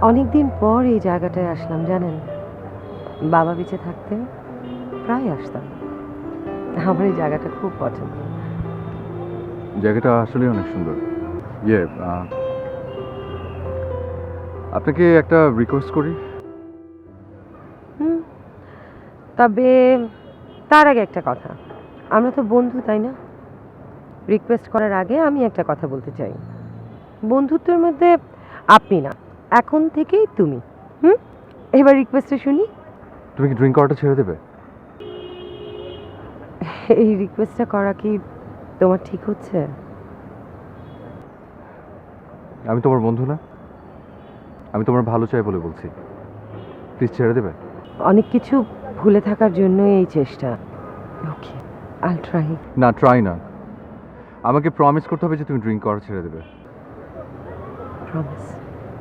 অনেকদিন পর এই জায়গাটায় আসলাম জানেন। বাবা বেঁচে থাকতেন প্রায় আসতাম। আমার এই জায়গাটা খুব পছন্দ। জায়গাটা আসলে অনেক সুন্দর। ইয়ে আপনাকে একটা রিকোয়েস্ট করি। হুম, তবে তার আগে একটা কথা, আমরা তো বন্ধু তাই না? রিকোয়েস্ট করার আগে আমি একটা কথা বলতে চাই। বন্ধুত্বের মধ্যে আপনি না, এখন থেকেই তুমি। হুম, এবার রিকোয়েস্টটা শুনি। তুমি কি ড্রিঙ্ক করাটা ছেড়ে দেবে? এই রিকোয়েস্টটা করা কি তোমার ঠিক হচ্ছে? আমি তোমার বন্ধু না? আমি তোমার ভালো চাই বলে বলছি। প্লিজ ছেড়ে দেবে? অনেক কিছু ভুলে থাকার জন্য এই চেষ্টা। ওকে, আই ট্রাই। না, ট্রাই না। আমাকে প্রমিস করতে হবে যে তুমি ড্রিঙ্ক করা ছেড়ে দেবে। প্রমিস।